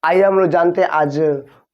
आइए हम लोग जानते हैं आज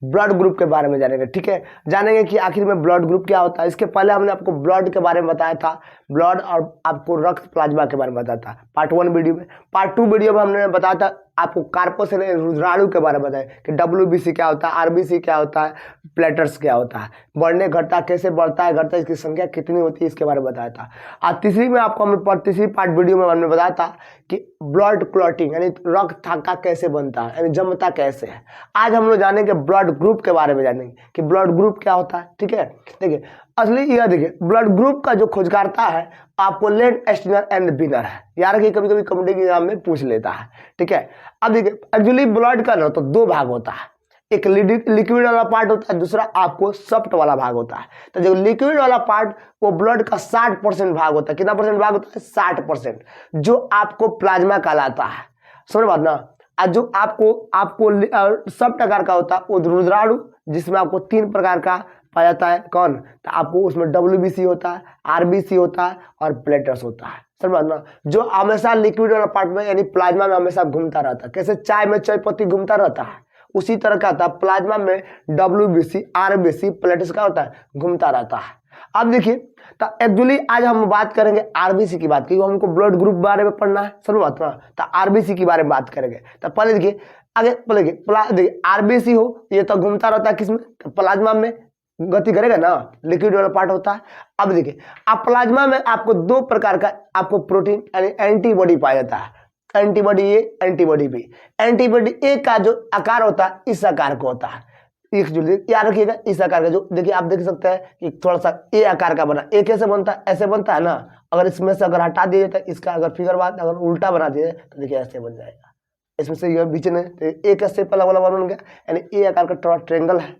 ब्लड ग्रुप के बारे में जानेंगे। ठीक है, जानेंगे कि आखिर में ब्लड ग्रुप क्या होता है। इसके पहले हमने आपको ब्लड के बारे में बताया था, ब्लड और आपको रक्त प्लाज्मा के बारे में बताया था पार्ट 1 वीडियो में। पार्ट 2 वीडियो में हमने बताया था आपको कार्पोसेल रुधिराणु के बारे में बताया कि WBC क्या होता है, RBC क्या होता है, प्लेटर्स क्या होता है, बढ़ने घटता कैसे बढ़ता है, घटता इसकी संख्या कितनी होती है, इसके बारे में बताया था। और तीसरी में आपको हमने तीसरी पार्ट वीडियो में हमने बताया था कि ब्लड क्लॉटिंग यानी रक्त थक्का कैसे बनता है, यानी जमता कैसे है। आज हम लोग जानेंगे ब्लड ग्रुप के बारे में, जानेंगे कि ब्लड ग्रुप क्या होता है। ठीक है, देखिए असली यह देखिए ब्लड ग्रुप का जो खोजकर्ता है आपको लेन एस्टिनर एंड बिनर है। यार कि कभी कभी कॉम्पिटिटिव एग्जाम में पूछ लेता है। ठीक है, अब देखिए एक्चुअली ब्लड का ना तो दो भाग होता है, एक लिक्विड वाला पार्ट होता है, दूसरा आपको सॉफ्ट वाला भाग होता है। तो जो लिक्विड वाला पार्ट वो ब्लड का 60% भाग होता है। कितना परसेंट भाग होता है? 60%, जो आपको प्लाज्मा कहलाता है। समझ बात ना। आज जो आपको सॉफ्ट आकार का होता है वो रुधिराणु, जिसमें आपको 3 प्रकार का पाया जाता है। कौन? तो आपको उसमें WBC होता है, RBC होता है और प्लेटर्स होता है। समझ बात ना। जो हमेशा लिक्विड वाला पार्ट में यानी प्लाज्मा में हमेशा घूमता रहता है। कैसे चाय में चाय पत्ती घूमता रहता है, उसी तरह का था प्लाज्मा में WBC RBC प्लेटर्स का होता है, घूमता रहता है। अब देखिए तो एक्चुअली आज हम बात करेंगे RBC की बात, क्योंकि हमको ब्लड ग्रुप बारे में पढ़ना है। समझ बात ना। तो RBC के बारे में बात करेंगे। तो पहले देखिए आगे पहले देखिए RBC हो ये तो घूमता रहता है किसमें? तो प्लाज्मा में गति करेगा ना, लिक्विड वाला पार्ट होता है। अब देखिए आप प्लाज्मा में आपको 2 प्रकार का आपको प्रोटीन यानी एंटीबॉडी पाया जाता है, antibody A antibody B. Antibody A का जो आकार होता है इस आकार का होता है। याद रखिएगा इस आकार का, जो देखिए आप देख सकते हैं कि थोड़ा सा ए आकार का बना। ए कैसे बनता है? ऐसे बनता है ना। अगर इसमें से अगर हटा दिए तो इसका अगर फिगर बात अगर उल्टा बना दिए तो देखिए ऐसे बन जाएगा। इसमें से ये बीच में तो ए का शेप अलग अलग बन गया, यानी ए आकार का थोड़ा ट्रेंगल है।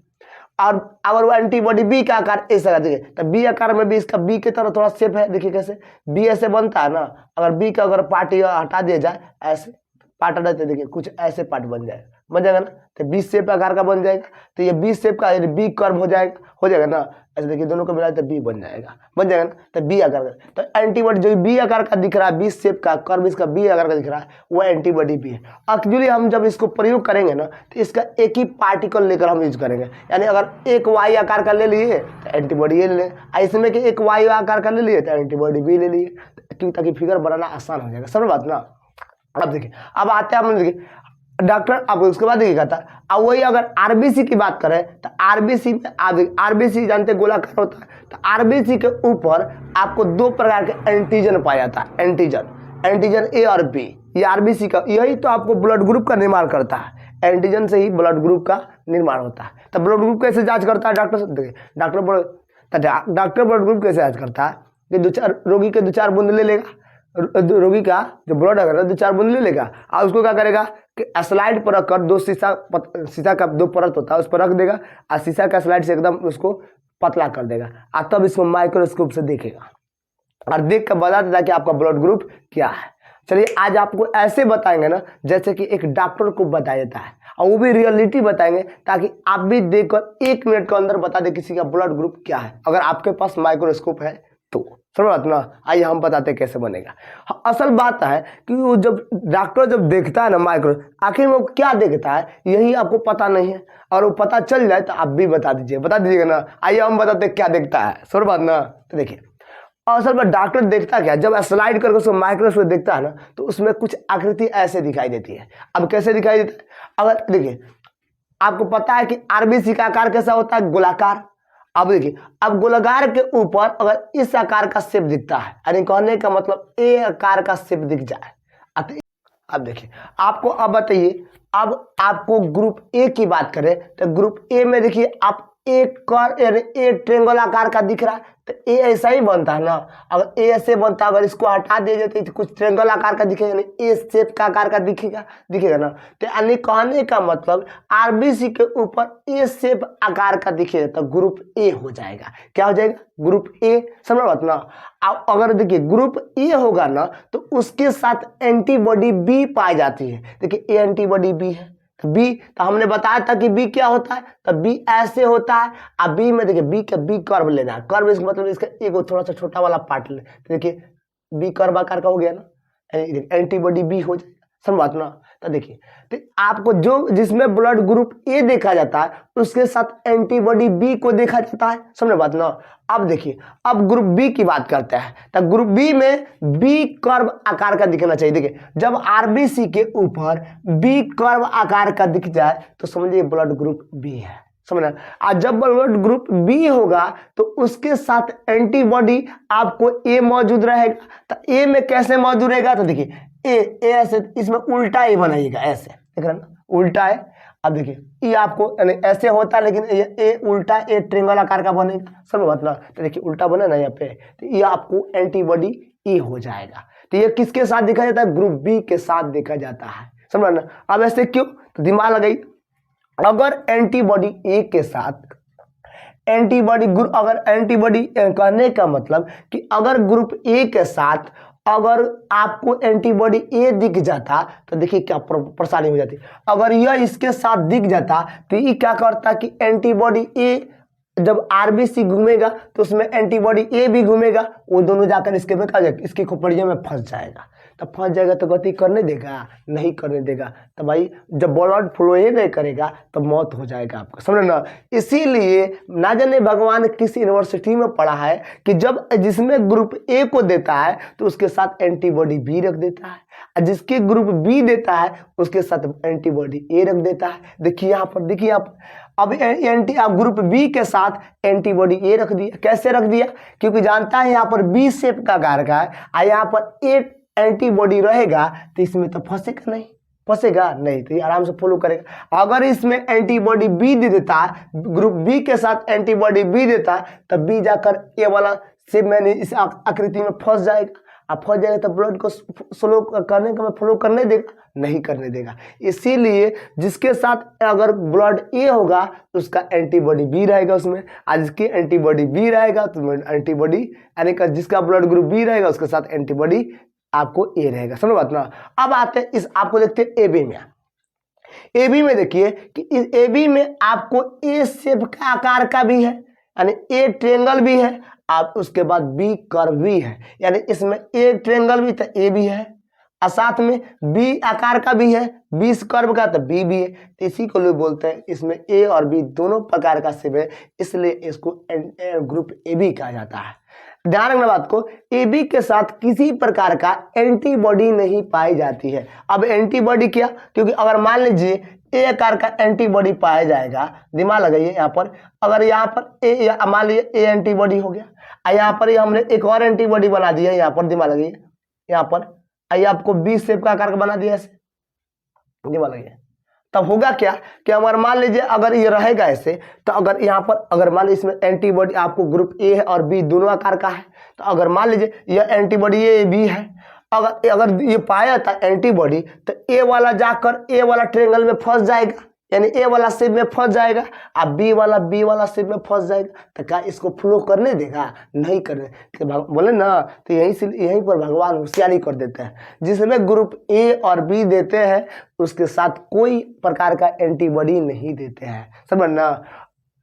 और अगर वो एंटीबॉडी बी का आकार ऐसा देखिए तो बी आकार में भी इसका बी की तरह थोड़ा शेप है। देखिए कैसे बी ऐसे बनता है ना। अगर बी का अगर पार्ट हटा दिया जाए, ऐसे पार्ट हटा, देखिए कुछ ऐसे पार्ट बन जाएगा ना। तो बी शेप आकार का बन जाएगा। तो ये बी शेप का बी कर्व हो जाएगा ना। ऐसे देखिए दोनों को मिलाए तो बी बन जाएगा ना। तो बी आकार का तो एंटीबॉडी जो बी आकार का दिख रहा है, बी शेप का कर्व इसका बी आकार का दिख रहा है, वो एंटीबॉडी बी है। एक्चुअली हम जब इसको प्रयोग करेंगे ना तो इसका एक ही पार्टिकल लेकर हम यूज करेंगे। यानी अगर एक वाई आकार का ले लिए तो एंटीबॉडी ये ले लें, इसमें कि एक वाई आकार का ले लिए तो एंटीबॉडी बी ले लिए, क्यों? ताकि फिगर बनाना आसान हो जाएगा। समझ बात ना। अब देखिए अब आते हैं हम देखिए डॉक्टर। अब उसके बाद देखिए कहता है अब वही अगर RBC की बात करें तो RBC में RBC जानते गोलाकार होता है। तो RBC के ऊपर आपको 2 प्रकार के एंटीजन पाया जाता है। एंटीजन A और B। ये RBC का यही तो आपको ब्लड ग्रुप का निर्माण करता है। एंटीजन से ही ब्लड ग्रुप का निर्माण होता है। तो ब्लड ग्रुप कैसे जांच करता है डॉक्टर? देखिए डॉक्टर ब्लड ग्रुप कैसे जांच करता है कि रोगी के 2-4 बूंद ले लेगा, रोगी का जो ब्लड है 2-4 बूंद ले लेगा और उसको क्या करेगा कि स्लाइड पर रखकर 2 शीशा का 2 परत होता है उस पर रख देगा और शीशा का स्लाइड से एकदम उसको पतला कर देगा और तब इसको माइक्रोस्कोप से देखेगा और देख कर बता देता कि आपका ब्लड ग्रुप क्या है। चलिए आज आपको ऐसे बताएंगे ना जैसे कि एक डॉक्टर को बताया जाता है, और वो भी रियलिटी बताएंगे ताकि आप भी देखकर 1 मिनट के अंदर बता दे किसी का ब्लड ग्रुप क्या है, अगर आपके पास माइक्रोस्कोप है तो। समझ बात ना। आइए हम बताते हैं कैसे बनेगा। असल बात है कि वो जब डॉक्टर जब देखता है ना माइक्रो, आखिर में वो क्या देखता है यही आपको पता नहीं है, और वो पता चल जाए तो आप भी बता दीजिएगा ना। आइए हम बताते हैं क्या देखता है। समझ बात ना। तो देखिए असल में डॉक्टर देखता क्या, जब स्लाइड करके उसको माइक्रोस्कोप देखता है ना तो उसमें कुछ आकृति ऐसे दिखाई देती है। अब कैसे दिखाई देती है? अगर देखिए आपको पता है कि RBC का आकार कैसा होता है? गोलाकार। अब देखिए अब गोलाकार के ऊपर अगर इस आकार का शेप दिखता है, यानी कहने का मतलब ए आकार का शेप दिख जाए। अब देखिए आपको अब बताइए, अब आपको ग्रुप ए की बात करें तो ग्रुप ए में देखिए आप एक ट्रेंगल आकार का दिख रहा है तो ए ऐसा ही बनता है ना। अगर ए ऐसे बनता है, अगर इसको हटा दिया जाए तो कुछ ट्रेंगल आकार का दिखेगा, यानी ए शेप का आकार का दिखेगा ना। तो यानी कहने का मतलब RBC के ऊपर ए शेप आकार का दिखेगा तो ग्रुप ए हो जाएगा। क्या हो जाएगा? Group A. समझ बात ना। अगर देखिए ग्रुप ए होगा ना तो उसके साथ एंटीबॉडी बी पाई जाती है। देखिए ए एंटीबॉडी बी है, बी तो हमने बताया था कि बी क्या होता है, तो बी ऐसे होता है। अब बी में देखिए बी का बी कर्व लेना है। कर्व इसका मतलब इसका एक थोड़ा सा छोटा वाला पार्ट ले, तो देखिए बी कर्व आकार का हो गया ना, एंटीबॉडी बी हो जाएगा। समझ बात ना। तो देखिए, तो आपको जो जिसमें ब्लड ग्रुप ए देखा जाता है उसके साथ एंटीबॉडी बी को देखा जाता है, समझ बात ना। अब देखिए, अब ग्रुप बी की बात करते हैं, तो ग्रुप बी में बी कर्व आकार का दिखना चाहिए। देखिए, जब आरबीसी के ऊपर बी कर्व आकार का दिख जाए तो समझिए ब्लड ग्रुप बी है, समझना। और जब ब्लड ग्रुप बी होगा तो उसके साथ एंटीबॉडी आपको ए मौजूद रहेगा। तो ए में कैसे मौजूद रहेगा, तो देखिए ए ऐसे, इसमें उल्टा ए बनाइएगा, ऐसे देख रहे हैं ना, उल्टा है। अब देखिए, ये आपको यानी ऐसे होता है, लेकिन ये ए उल्टा ए ट्रेंगल आकार का बनेगा, समझ मतलब। तो देखिए उल्टा बना ना यहाँ पे, तो ये आपको एंटीबॉडी ए हो जाएगा। तो ये किसके साथ देखा जाता है, ग्रुप बी के साथ देखा जाता है, समझ ना। अब ऐसे क्यों, तो दिमाग लगाइए, अगर एंटीबॉडी ए के साथ एंटीबॉडी ग्रुप, अगर एंटीबॉडी कहने का मतलब कि अगर ग्रुप ए के साथ अगर आपको एंटीबॉडी ए दिख जाता तो देखिए क्या परेशानी हो जाती। अगर यह इसके साथ दिख जाता तो ये क्या करता कि एंटीबॉडी ए जब आरबीसी घूमेगा तो उसमें एंटीबॉडी ए भी घूमेगा, वो दोनों जाकर इसके में क्या जाएगा, इसकी खोपड़ियों में फंस जाएगा। तो फंस जाएगा तो गति करने देगा, नहीं करने देगा। तो भाई जब ब्लड फ्लो ही नहीं करेगा तो मौत हो जाएगा आपका, समझ ना। इसीलिए ना जाने भगवान किसी यूनिवर्सिटी में पढ़ा है कि जब जिसमें ग्रुप ए को देता है तो उसके साथ एंटीबॉडी बी रख देता है, और जिसके ग्रुप बी देता है उसके साथ एंटीबॉडी ए रख देता है। देखिए यहाँ पर, देखिए यहाँ पर, अब आप ग्रुप बी के साथ एंटीबॉडी ए रख दिया। कैसे रख दिया, क्योंकि जानता है यहाँ पर बी शेप का आकार का है और यहाँ पर ए एंटीबॉडी रहेगा तो इसमें तो फंसेगा नहीं, फंसेगा नहीं, तो ये आराम से फॉलो करेगा। अगर इसमें एंटीबॉडी बी दे देता है, ग्रुप बी के साथ एंटीबॉडी बी देता है, तब बी जाकर ए वाला शेप में इस आकृति में फंस जाएगा। अब फंस जाएगा तो ब्लड को स्लो करने का फ्लो करने देगा, नहीं करने देगा। इसीलिए जिसके साथ अगर ब्लड ए होगा तो उसका एंटीबॉडी बी रहेगा उसमें, आज जिसकी एंटीबॉडी बी रहेगा तो एंटीबॉडी यानी कि जिसका ब्लड ग्रुप बी रहेगा उसके साथ एंटीबॉडी आपको ए रहेगा, समझ बात ना। अब आते हैं इस, आपको देखते हैं ए बी में। ए बी में देखिए कि इस ए बी में आपको ए शेप का आकार का भी है, यानी ए ट्रेंगल भी है, आप उसके बाद बी कर्व भी है, यानी इसमें ए ट्रेंगल भी तो ए भी है, और साथ में बी आकार का भी है, बी कर्व का तो बी भी है। तो इसी को लोग बोलते हैं इसमें ए और बी दोनों प्रकार का शेप है, इसलिए इसको ग्रुप ए बी कहा जाता है। ध्यान रखना बात को, ए बी के साथ किसी प्रकार का एंटीबॉडी नहीं पाई जाती है। अब एंटीबॉडी क्या, क्योंकि अगर मान लीजिए ए आकार का एंटीबॉडी पाया जाएगा, दिमाग लगाइए यहाँ पर, अगर यहाँ पर ए मान लीजिए ए एंटीबॉडी हो गया, और यहाँ पर हमने एक और एंटीबॉडी बना दिया, यहाँ पर दिमाग लगाइए, यहाँ पर आइए आपको बी शेप का आकार बना दिया ऐसे, दिमाग लगाइए। तब होगा क्या कि अगर मान लीजिए अगर ये रहेगा ऐसे, तो अगर यहाँ पर अगर मान लीजिए इसमें एंटीबॉडी आपको ग्रुप ए है और बी दोनों आकार का है, तो अगर मान लीजिए यह एंटीबॉडी ए बी है, अगर ये पाया था एंटीबॉडी तो ए वाला जाकर ए वाला ट्रेंगल में फंस जाएगा, यानी ए वाला शेप में फंस जाएगा, अब बी वाला शेप में फंस जाएगा। तो क्या इसको फ्लो करने देगा, नहीं करने, बोले ना। तो यहीं पर भगवान होशियारी कर देते हैं, जिसमें ग्रुप ए और बी देते हैं उसके साथ कोई प्रकार का एंटीबॉडी नहीं देते हैं, समझना।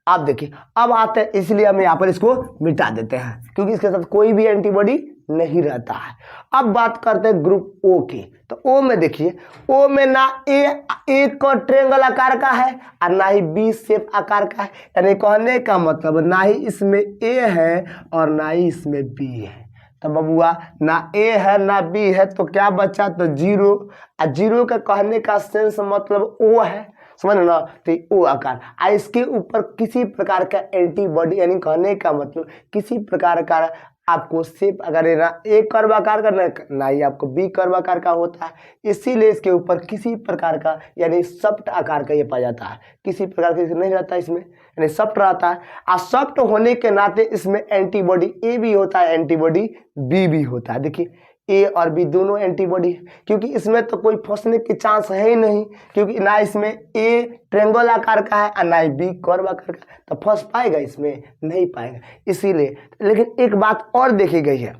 आप देखिए, अब आते हैं, इसलिए हम यहाँ पर इसको मिटा देते हैं क्योंकि इसके साथ कोई भी एंटीबॉडी नहीं रहता है। अब बात करते हैं ग्रुप ओ की, तो ओ में देखिए, ओ में ना ए को ट्रेंगल आकार का है और ना ही बी शेप आकार का है, यानी कहने का मतलब ना ही इसमें ए है और ना ही इसमें बी है। तो बबुआ ना ए है ना बी है तो क्या बचा, तो जीरो, और जीरो का कहने का सेंस मतलब ओ है, समझ ना। तो ओ आकार, इसके ऊपर किसी प्रकार का एंटीबॉडी, यानी कहने का मतलब किसी प्रकार का आपको शेप अगर ना ए कर्व आकार का ना ही आपको बी कर्व आकार का होता है, इसीलिए इसके ऊपर किसी प्रकार का यानी सॉफ्ट आकार का ये पाया जाता है, किसी प्रकार का नहीं रहता इसमें, यानी सॉफ्ट रहता है। और सॉफ्ट होने के नाते इसमें एंटीबॉडी ए भी होता है, एंटीबॉडी बी भी होता है। देखिए ए और बी दोनों एंटीबॉडी है, क्योंकि इसमें तो कोई फंसने के चांस है ही नहीं, क्योंकि ना इसमें ए ट्रेंगल आकार का है और ना ही बी कर्व आकार का, तो फंस पाएगा इसमें, नहीं पाएगा। इसीलिए लेकिन एक बात और देखी गई है,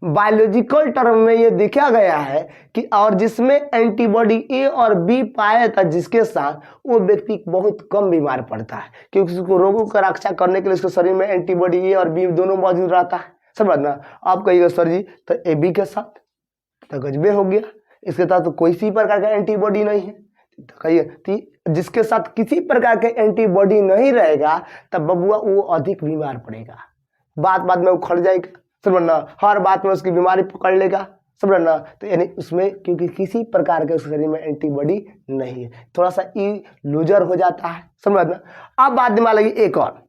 बायोलॉजिकल टर्म में ये देखा गया है कि और जिसमें एंटीबॉडी ए और बी पाया था जिसके साथ, वो व्यक्ति बहुत कम बीमार पड़ता है, क्योंकि उसको रोगों का रक्षा करने के लिए उसके शरीर में एंटीबॉडी ए और बी दोनों मौजूद रहता है, समझना। आप कहिएगा सर जी तो ए बी के साथ तो गजबे हो गया, इसके साथ तो कोई सी प्रकार का एंटीबॉडी नहीं है। तो कहिए जिसके साथ किसी प्रकार के एंटीबॉडी नहीं रहेगा तब बबुआ वो अधिक बीमार पड़ेगा, बात बात में उखड़ जाएगा, समझना, हर बात में उसकी बीमारी पकड़ लेगा, समझना। तो यानी उसमें क्योंकि किसी प्रकार के उस शरीर में एंटीबॉडी नहीं है, थोड़ा सा लूजर हो जाता है, समझना। अब बात दिमाग लगी एक और,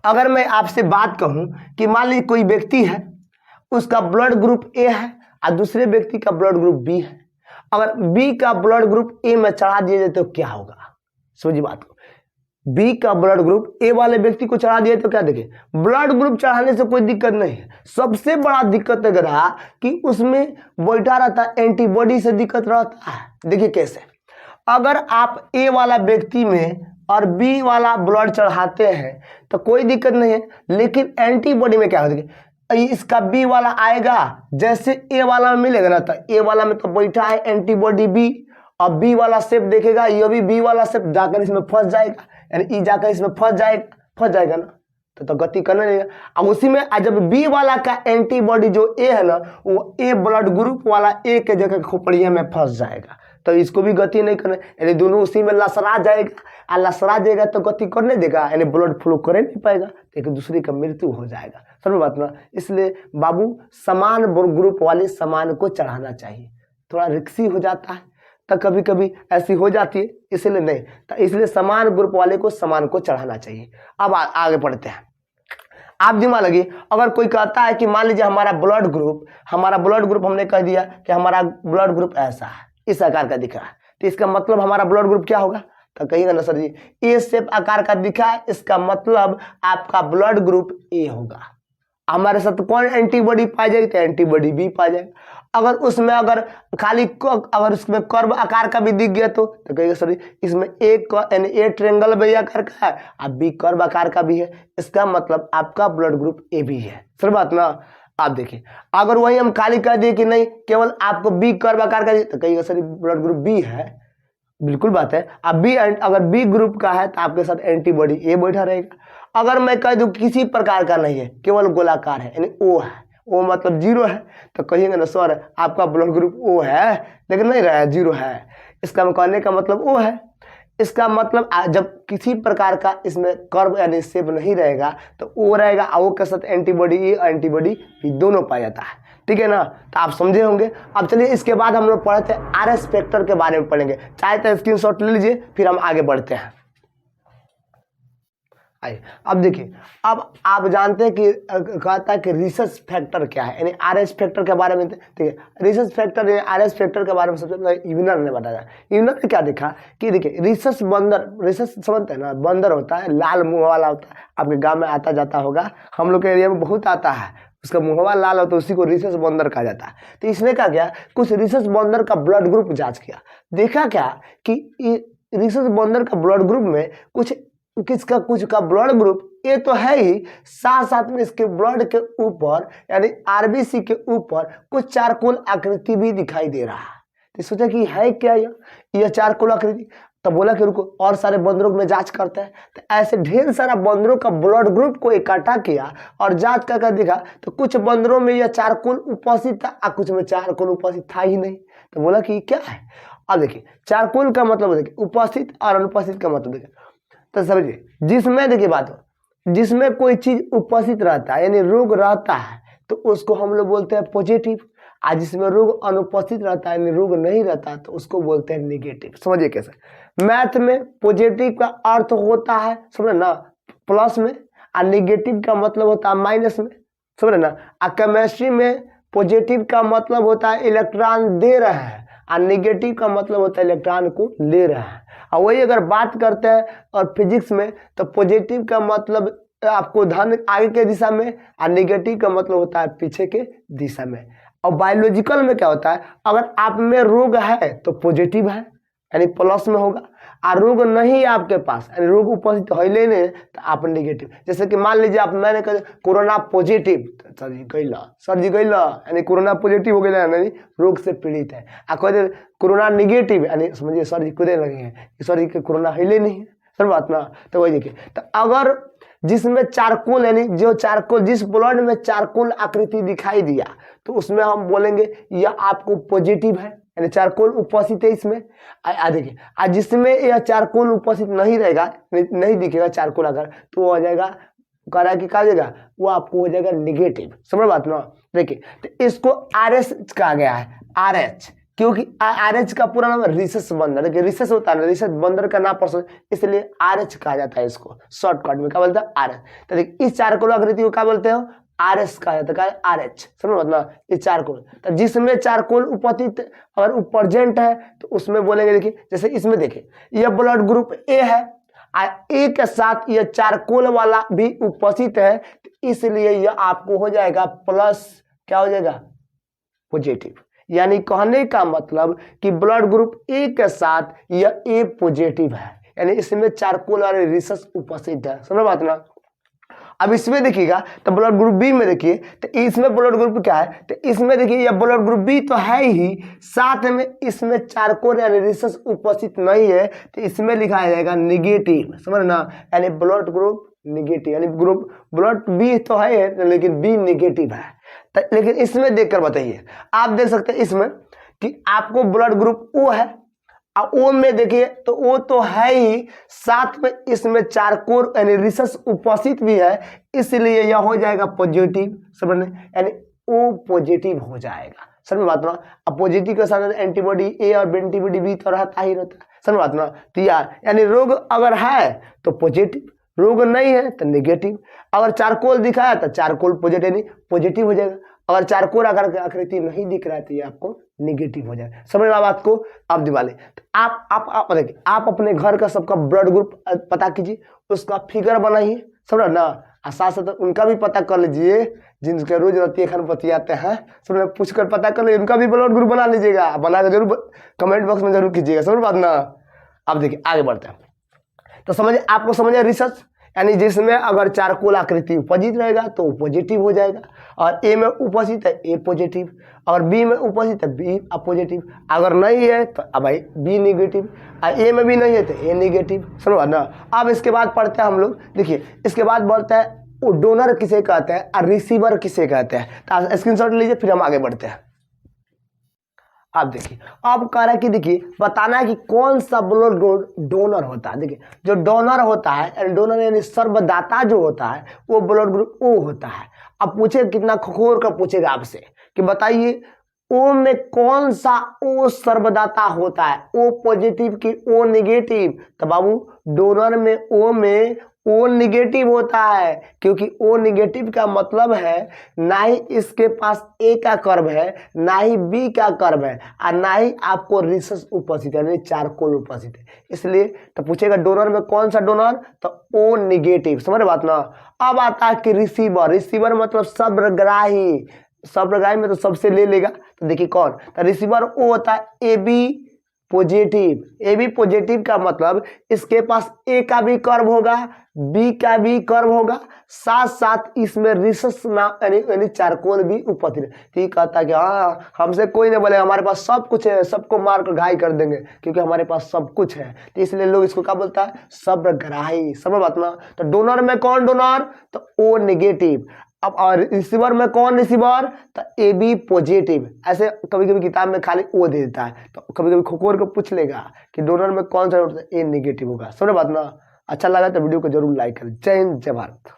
अगर मैं आपसे बात कहूं कि मान लीजिए कोई व्यक्ति है, उसका ब्लड ग्रुप ए है और दूसरे व्यक्ति का ब्लड ग्रुप बी है, अगर बी का ब्लड ग्रुप ए में चढ़ा दिया जाए तो क्या होगा? समझिए बात को, बी का ब्लड ग्रुप ए वाले व्यक्ति को चढ़ा दिया तो क्या, देखिए ब्लड ग्रुप चढ़ाने से कोई दिक्कत नहीं है, सबसे बड़ा दिक्कत अगर है कि उसमें बैठा रहता है एंटीबॉडी से दिक्कत रहता है। देखिए कैसे, अगर आप ए वाला व्यक्ति में और बी वाला ब्लड चढ़ाते हैं तो कोई दिक्कत नहीं है, लेकिन एंटीबॉडी में क्या होता है, इसका बी वाला आएगा, जैसे ए वाला में मिलेगा ना, तो ए वाला में तो बैठा है एंटीबॉडी बी, और बी वाला शेप देखेगा, ये भी बी वाला शेप जाकर इसमें फंस जाएगा, यानी ई जाकर इसमें फंस जाएगा ना, तो गति करना नहीं है। अब उसी में जब बी वाला का एंटीबॉडी जो ए है ना, वो ए ब्लड ग्रुप वाला ए के जगह खोपड़िया में फंस जाएगा, तो इसको भी गति नहीं करना, यानी दोनों उसी में लसरा जाएगा, और लसरा जाएगा तो गति करने देगा, यानी ब्लड फ्लो कर नहीं पाएगा, तो एक दूसरे का मृत्यु हो जाएगा, समझ बात ना। इसलिए बाबू समान ग्रुप वाले समान को चढ़ाना चाहिए, थोड़ा रिक्सी हो जाता है तो कभी कभी ऐसी हो जाती है, इसलिए नहीं, तो इसलिए समान ग्रुप वाले को समान को चढ़ाना चाहिए। अब आगे बढ़ते हैं, आप दिमाग लगिए, अगर कोई कहता है कि मान लीजिए हमारा ब्लड ग्रुप हमने कह दिया कि हमारा ब्लड ग्रुप ऐसा है, इस आकार का दिख रहा है, तो इसका मतलब हमारा ब्लड ग्रुप क्या होगा? तो कहिएगा ना सर जी ए शेप आकार का दिखा है, इसका मतलब आपका ब्लड ग्रुप ए होगा। हमारे साथ कौन एंटीबॉडी पाई जाएगी? तो एंटीबॉडी बी पाई जाएगा। अगर उसमें अगर उसमें कर्व आकार का भी दिख गया तो कहिएगा सर जी इसमें ए ट्रायंगल भी आकार का है और बी कर्व आकार का भी है, इसका मतलब आपका ब्लड ग्रुप ए भी है, सर बात ना। आप देखिए अगर वही हम खाली कह दिए कि नहीं केवल आपको बी कर्व आकार का, तो कहिएगा सर ब्लड ग्रुप बी है, बिल्कुल बात है। अब बी अगर बी ग्रुप का है तो आपके साथ एंटीबॉडी ए बैठा रहेगा। अगर मैं कह दूं किसी प्रकार का नहीं है, केवल गोलाकार है, यानी ओ है, ओ मतलब जीरो है, तो कहिएगा ना सर आपका ब्लड ग्रुप ओ है, लेकिन नहीं रहा है, जीरो है, इसका कहने का मतलब ओ है। इसका मतलब जब किसी प्रकार का इसमें कर्व यानी शेप नहीं रहेगा तो ओ रहेगा, ओ के साथ एंटीबॉडी ए एंटीबॉडी बी दोनों पाया जाता है, ठीक है ना। तो आप समझे होंगे। अब चलिए इसके बाद हम लोग पढ़ते हैं आरएस फैक्टर के बारे में पढ़ेंगे, चाहे तो स्क्रीनशॉट ले लीजिए, फिर हम आगे बढ़ते हैं। आइए अब देखिए, अब आप जानते हैं कि कहता है कि रिसर्च फैक्टर क्या है, यानी आरएस फैक्टर के बारे में, ठीक है। रिसर्च फैक्टर यानी आरएस फैक्टर के बारे में सबसे पहले यूनर ने बताया। यूनर ने क्या देखा कि देखिए रिसर्च समझते हैं ना, बंदर होता है, लाल मुंह वाला होता है, आपके गाँव में आता जाता होगा, हम लोग के एरिया में बहुत आता है, उसका मुहवा लाल होता है, उसी को रिसर्च बंदर कहा जाता है। तो इसने क्या किया, कुछ रिसर्च बंदर का ब्लड ग्रुप जांच किया, देखा क्या कि रिसर्च बंदर का ब्लड ग्रुप में कुछ का ब्लड ग्रुप ये तो है ही, साथ साथ में इसके ब्लड के ऊपर यानी आरबीसी के ऊपर कुछ चारकोल आकृति भी दिखाई दे रहा है। तो सोचा कि है क्या यह चारकोल आकृति, तो बोला कि रुको और सारे बंदरों में जांच करते हैं। तो ऐसे ढेर सारा बंदरों का ब्लड ग्रुप को इकट्ठा किया और जांच करके देखा तो कुछ बंदरों में यह चारकोल उपस्थित था और कुछ में चारकोल उपस्थित था ही नहीं। तो बोला कि क्या है। अब देखिए चारकोल का मतलब देखिए उपस्थित और अनुपस्थित का मतलब देखिए, तो समझिए जिसमें देखिए बात, जिसमें कोई चीज उपस्थित रहता है यानी रोग रहता है तो उसको हम लोग बोलते हैं पॉजिटिव, आज जिसमें रोग अनुपस्थित रहता है यानी रोग नहीं रहता तो उसको बोलते हैं नेगेटिव। समझिए कैसे, मैथ में पॉजिटिव का अर्थ होता है समझे ना प्लस में, और नेगेटिव का मतलब होता है माइनस में, समझे ना। और केमिस्ट्री में पॉजिटिव का मतलब होता है इलेक्ट्रॉन दे रहा है और नेगेटिव का मतलब होता है इलेक्ट्रॉन को ले रहा है। और वही अगर बात करते हैं और फिजिक्स में तो पॉजिटिव का मतलब आपको धन आगे के दिशा में और नेगेटिव का मतलब होता है पीछे के दिशा में। और बायोलॉजिकल में क्या होता है, अगर आप में रोग है तो पॉजिटिव है यानी प्लस में होगा, और रोग नहीं आपके पास यानी रोग उपस्थित हो ही नहीं तो आप नेगेटिव। जैसे कि मान लीजिए आप मैंने कहा कोरोना पॉजिटिव, सर जी गईला यानी कोरोना पॉजिटिव हो गया यानी रोग से पीड़ित है। आप कहते कोरोना निगेटिव यानी समझिए सर जी कूदे लगे हैं कि सर जी के कोरोना हिले नहीं है, सर बात ना। तो वही देखिए, तो अगर जिसमें चारकोल यानी जो चारकोल जिस ब्लड में चारकोल आकृति दिखाई दिया तो उसमें हम बोलेंगे यह आपको पॉजिटिव है, यानी चारकोल उपस्थित है इसमें। देखिए आज जिसमें यह चारकोल उपस्थित नहीं रहेगा, नहीं दिखेगा चारकोल अगर, तो वो हो जाएगा, कह रहा है कि क्या हो जाएगा, वो आपको हो जाएगा निगेटिव। समझ बात ना। देखिए तो इसको RH कहा गया है, RH, क्योंकि RH का पूरा नाम रिसेस बंदर। देखिए रिसेस होता है ना, रिसेस बंदर का नाम पर, इसलिए RH कहा जाता है इसको, शॉर्टकट में क्या बोलते हैं, RH। तो देखिए इस चारकोल आकृति को क्या बोलते हो, RS कहा जाता है, RH। समझ मतलब ये चारकोल, तो जिसमें चारकोल उपस्थित अगर प्रेजेंट है तो उसमें बोलेंगे। देखिए जैसे इसमें देखिए यह ब्लड ग्रुप A है, ए के साथ यह चारकोल वाला भी उपस्थित है, तो इसलिए यह आपको हो जाएगा प्लस, क्या हो जाएगा, पॉजिटिव। यानी कहने का मतलब कि ब्लड ग्रुप ए के साथ यह ए पॉजिटिव है, यानी इसमें चारकोल और रिसस उपस्थित है। समझ बात ना। अब इसमें देखिएगा तो ब्लड ग्रुप बी में देखिए, तो इसमें ब्लड ग्रुप क्या है, तो इसमें देखिए यह ब्लड ग्रुप बी तो है ही, साथ में इसमें चारकोल यानी रिसस उपस्थित नहीं है, तो इसमें लिखा जाएगा निगेटिव। समझ ना, यानी ब्लड ग्रुप निगेटिव, यानी ग्रुप ब्लड बी तो है लेकिन बी निगेटिव है। तो लेकिन इसमें देखकर बताइए, आप देख सकते हैं इसमें कि आपको ब्लड ग्रुप ओ है, ओ में देखिए तो ओ तो है ही, साथ में इसमें चारकोल यानी रिसस उपस्थित भी है, इसलिए यह हो जाएगा पॉजिटिव। समझ, यानी ओ पॉजिटिव हो जाएगा। समझ बात ना। अब पॉजिटिव के साथ एंटीबॉडी ए और एंटीबॉडी बी तो रहता ही रहता है। समझ बात ना। तो यार यानी रोग अगर है तो पॉजिटिव, रोग नहीं है तो नेगेटिव। अगर चारकोल दिखाया तो चारकोल पॉजिटिव हो जाएगा, अगर चारकोल अगर आकृति नहीं दिख रहा है तो ये आपको निगेटिव हो जाएगा। समझ रहा बात को। अब दिवाली तो आप देखिए, आप अपने घर का सबका ब्लड ग्रुप पता कीजिए, उसका फिगर बनाइए। समझ ना। साथ साथ उनका भी पता कर लीजिए, जिनके रोज रतिया खान बतियाते हैं, समझ पूछ कर पता कर लीजिए, उनका भी ब्लड ग्रुप बना लीजिएगा, बना कर जरूर कमेंट बॉक्स में जरूर कीजिएगा। समझ बात ना। अब देखिए आगे बढ़ते हैं, तो समझिए, आपको समझिए रिसर्च, यानी जिसमें अगर चारकोल आकृति उपस्थित रहेगा तो पॉजिटिव हो जाएगा, और ए में उपस्थित है ए पॉजिटिव, और बी में उपस्थित है बी पॉजिटिव, अगर नहीं है तो अब भाई बी निगेटिव, ए में भी नहीं है तो ए निगेटिव। समझ ना। अब इसके बाद पढ़ते हैं हम लोग, देखिए इसके बाद बढ़ता है वो डोनर किसे कहते हैं और रिसीवर किसे कहते हैं। तो स्क्रीनशॉट लीजिए, फिर हम आगे बढ़ते हैं। आप देखिए अब कह रहा है कि देखिए बताना है कि कौन सा ब्लड डोनर होता है। देखिए जो डोनर होता है, डोनर यानी सर्वदाता जो होता है, वो ब्लड ग्रुप ओ होता है। अब पूछे कितना खोर कर पूछेगा आपसे कि बताइए ओ में कौन सा ओ सर्वदाता होता है, ओ पॉजिटिव की ओ निगेटिव। तो बाबू डोनर में ओ निगेटिव होता है, क्योंकि ओ निगेटिव का मतलब है ना ही इसके पास ए का कर्व है, ना ही बी का कर्व है, और ना ही आपको रिसस उपस्थित है, यानी चारकोल उपस्थित है। इसलिए तो पूछेगा डोनर में कौन सा डोनर, तो ओ निगेटिव। समझ बात ना। अब आता है कि रिसीवर मतलब सर्वग्राही, सर्वग्राही में तो सबसे ले लेगा। तो देखिए कौन, तो रिसीवर ओ होता है A B positive. A B positive का मतलब इसके पास ए का भी कर्व होगा, बी का भी कर्व होगा, साथ साथ इसमें रिसस यानी चारकोल भी उपस्थित है। तो ये कहता है कि हाँ हमसे कोई नहीं बोलेगा, हमारे पास सब कुछ है, सबको मार कर घायल कर देंगे, क्योंकि हमारे पास सब कुछ है। तो इसलिए लोग इसको क्या बोलता है, सर्वग्राही। समझ बात ना। तो डोनर में कौन डोनर, तो ओ निगेटिव। अब और रिसीवर में कौन रिसीवर, तो ए बी पॉजिटिव। ऐसे कभी कभी किताब में खाली ओ दे देता है, तो कभी कभी खोखोर को पूछ लेगा कि डोनर में कौन सा ए निगेटिव होगा। समझ बात ना। अच्छा लगा तो वीडियो को जरूर लाइक करें। जय हिंद जय भारत।